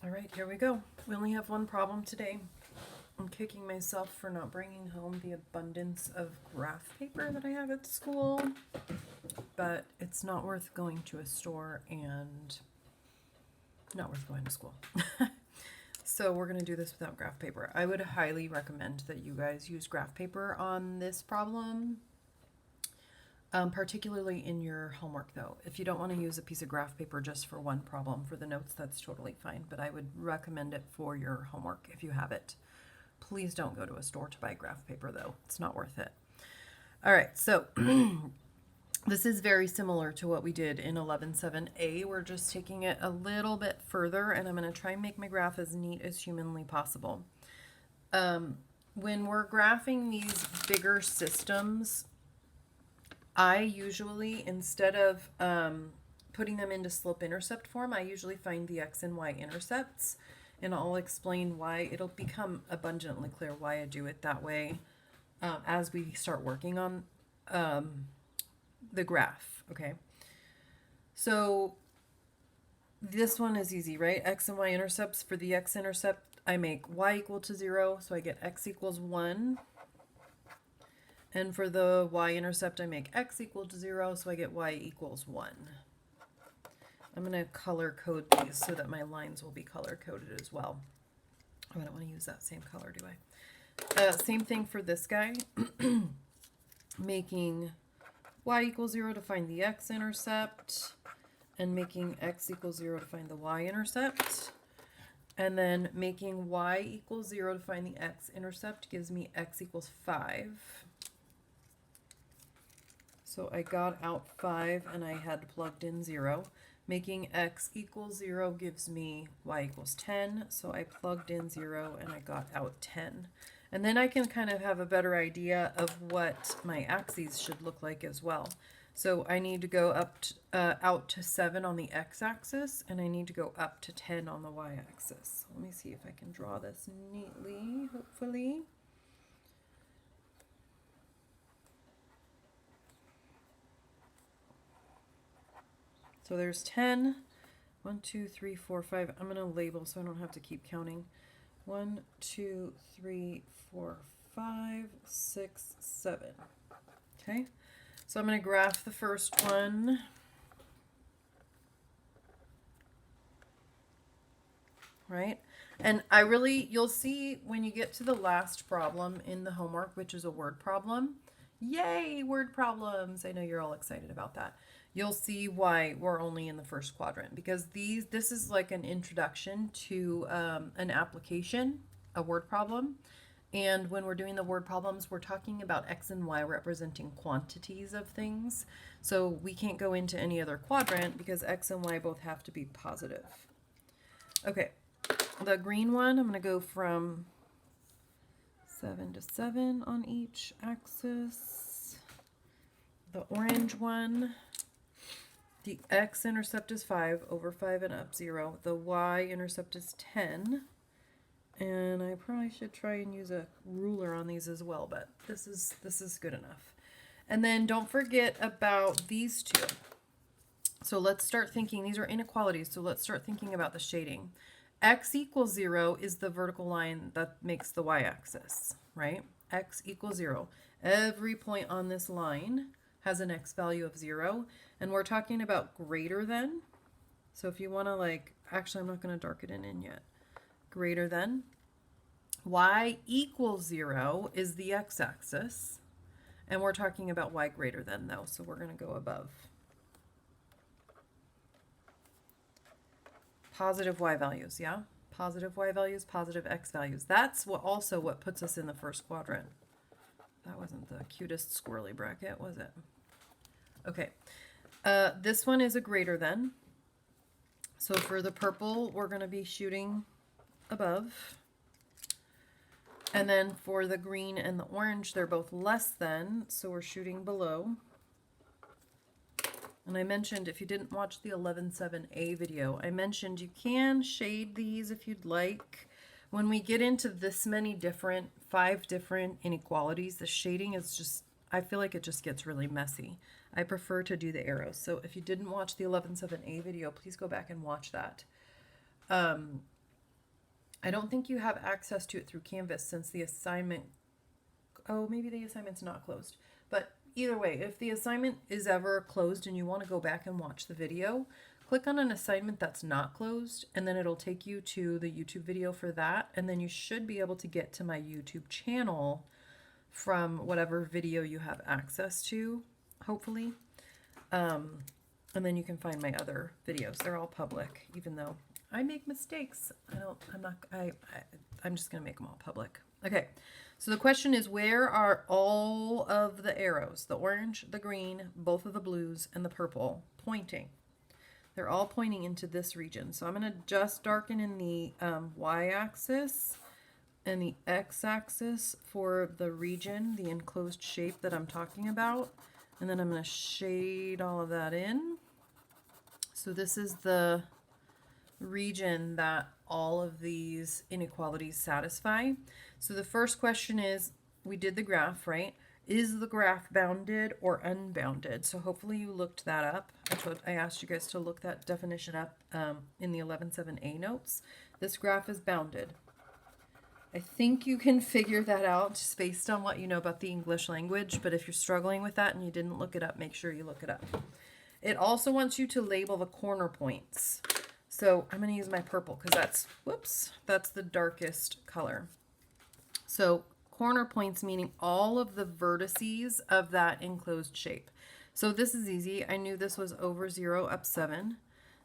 All right, here we go. We only have one problem today. I'm kicking myself for not bringing home the abundance of graph paper that I have at school, but it's not worth going to a store and not worth going to school. So we're going to do this without graph paper. I would highly recommend that you guys use graph paper on this problem, particularly in your homework though. If you don't want to use a piece of graph paper just for one problem for the notes, that's totally fine, but I would recommend it for your homework if you have it. Please don't go to a store to buy graph paper though. It's not worth it. All right, so this is very similar to what we did in 11.7a. We're just taking it a little bit further, and I'm going to try and make my graph as neat as humanly possible. When we're graphing these bigger systems, I usually, instead of putting them into slope-intercept form, I usually find the X and Y intercepts, and I'll explain why. It'll become abundantly clear why I do it that way as we start working on the graph, okay? So this one is easy, right? X and Y intercepts. For the X intercept, I make Y equal to 0, so I get X equals 1. And for the Y intercept, I make X equal to 0, so I get Y equals 1. I'm going to color code these so that my lines will be color coded as well. Oh, I don't want to use that same color, do I? Same thing for this guy. Making Y equals 0 to find the X intercept, and making X equals 0 to find the Y intercept. And then making Y equals 0 to find the X intercept gives me X equals 5. So I got out 5 and I had plugged in 0. Making X equals 0 gives me Y equals 10. So I plugged in 0 and I got out 10. And then I can kind of have a better idea of what my axes should look like as well. So I need to go up to, out to 7 on the x-axis, and I need to go up to 10 on the y-axis. Let me see if I can draw this neatly, hopefully. So there's 10. 1, 2, 3, 4, 5. I'm going to label so I don't have to keep counting. 1, 2, 3, 4, 5, 6, 7. Okay, so I'm going to graph the first one. Right, and you'll see when you get to the last problem in the homework, which is a word problem. Yay, word problems. I know you're all excited about that. You'll see why we're only in the first quadrant, because this is like an introduction to an application, a word problem. And when we're doing the word problems, we're talking about X and Y representing quantities of things. So we can't go into any other quadrant because X and Y both have to be positive. Okay, the green one, I'm going to go from 7 to 7 on each axis. The orange one, the x-intercept is 5, over 5 and up 0. The y-intercept is 10. And I probably should try and use a ruler on these as well, but this is good enough. And then don't forget about these two. So let's start thinking, these are inequalities, so let's start thinking about the shading. X equals 0 is the vertical line that makes the y-axis, right? X equals 0. Every point on this line has an x value of 0, and we're talking about greater than. So if you want to actually I'm not going to darken it in yet. Greater than. Y equals 0 is the x-axis, and we're talking about y greater than though, so we're going to go above. Positive y values, yeah? Positive y values, positive x values. That's also what puts us in the first quadrant. That wasn't the cutest squirrely bracket, was it? Okay, this one is a greater than. So for the purple, we're going to be shooting above. And then for the green and the orange, they're both less than, so we're shooting below. And I mentioned, if you didn't watch the 11.7a video, I mentioned you can shade these if you'd like. When we get into this many different, 5 different inequalities, the shading is just, I feel like it just gets really messy. I prefer to do the arrows. So if you didn't watch the 11.7a video, please go back and watch that. I don't think you have access to it through Canvas since the assignment, oh, maybe the assignment's not closed. But either way, if the assignment is ever closed and you want to go back and watch the video, click on an assignment that's not closed, and then it'll take you to the YouTube video for that. And then you should be able to get to my YouTube channel from whatever video you have access to, hopefully. And then you can find my other videos. They're all public, even though I make mistakes. I'm just gonna make them all public. Okay, so the question is, where are all of the arrows, the orange, the green, both of the blues, and the purple, pointing? They're all pointing into this region. So I'm gonna just darken in the y-axis and the x-axis for the region, the enclosed shape that I'm talking about. And then I'm going to shade all of that in. So this is the region that all of these inequalities satisfy. So the first question is, we did the graph, right? Is the graph bounded or unbounded? So hopefully you looked that up. I asked you guys to look that definition up in the 11.7a notes. This graph is bounded. I think you can figure that out just based on what you know about the English language, but if you're struggling with that and you didn't look it up, make sure you look it up. It also wants you to label the corner points. So I'm going to use my purple because that's the darkest color. So corner points meaning all of the vertices of that enclosed shape. So this is easy. I knew this was over 0 up 7.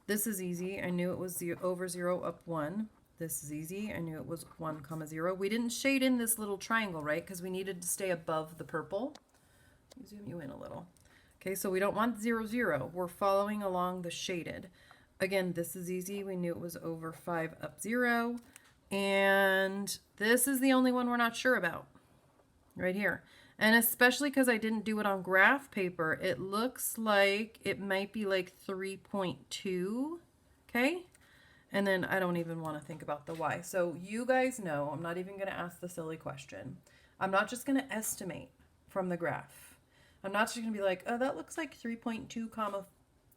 This is easy. I knew it was over 0 up 1. This is easy. I knew it was 1, 0. We didn't shade in this little triangle, right? Because we needed to stay above the purple. Let me zoom you in a little. Okay, so we don't want 0, 0. We're following along the shaded. Again, this is easy. We knew it was over 5 up 0. And this is the only one we're not sure about. Right here. And especially because I didn't do it on graph paper, it looks like it might be like 3.2. Okay? And then I don't even want to think about the y. So you guys know, I'm not even going to ask the silly question. I'm not just going to estimate from the graph. I'm not just going to be like, oh, that looks like 3.2 comma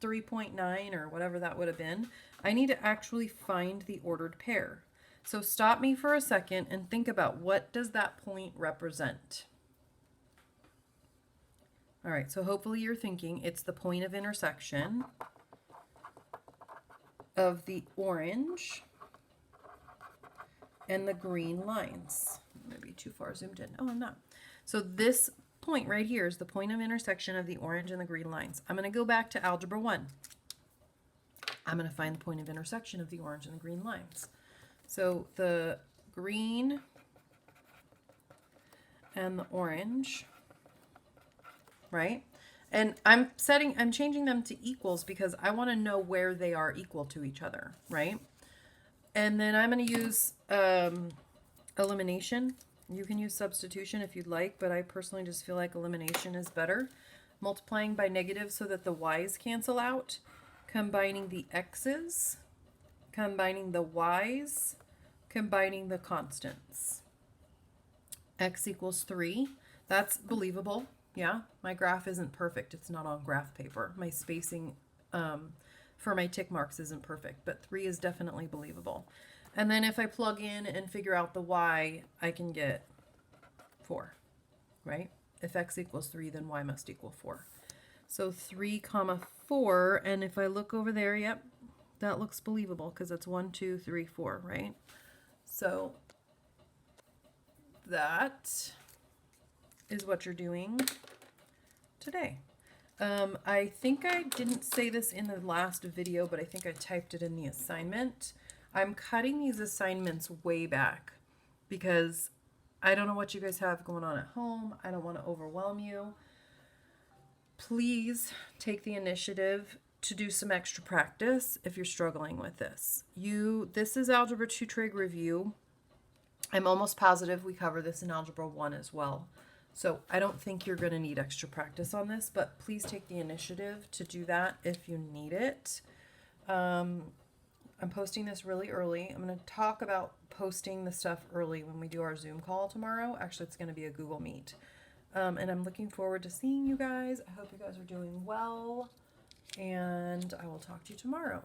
3.9 or whatever that would have been. I need to actually find the ordered pair. So stop me for a second and think about, what does that point represent? All right, so hopefully you're thinking it's the point of intersection of the orange and the green lines. Maybe too far zoomed in. Oh, I'm not. So this point right here is the point of intersection of the orange and the green lines. I'm going to go back to Algebra 1. I'm going to find the point of intersection of the orange and the green lines. So the green and the orange, right? And I'm changing them to equals because I want to know where they are equal to each other, right? And then I'm going to use elimination. You can use substitution if you'd like, but I personally just feel like elimination is better. Multiplying by negative so that the y's cancel out. Combining the x's. Combining the y's. Combining the constants. X equals 3. That's believable. Yeah, my graph isn't perfect. It's not on graph paper. My spacing for my tick marks isn't perfect, but 3 is definitely believable. And then if I plug in and figure out the y, I can get 4, right? If x equals 3, then y must equal 4. So 3 comma 4, and if I look over there, yep, that looks believable because it's 1, 2, 3, 4, right? So that is what you're doing today. I think I didn't say this in the last video, but I think I typed it in the assignment. I'm cutting these assignments way back because I don't know what you guys have going on at home. I don't want to overwhelm you. Please take the initiative to do some extra practice if you're struggling with this. This is Algebra 2 Trig Review. I'm almost positive we cover this in Algebra 1 as well. So I don't think you're going to need extra practice on this, but please take the initiative to do that if you need it. I'm posting this really early. I'm going to talk about posting the stuff early when we do our Zoom call tomorrow. Actually, it's going to be a Google Meet. And I'm looking forward to seeing you guys. I hope you guys are doing well, and I will talk to you tomorrow.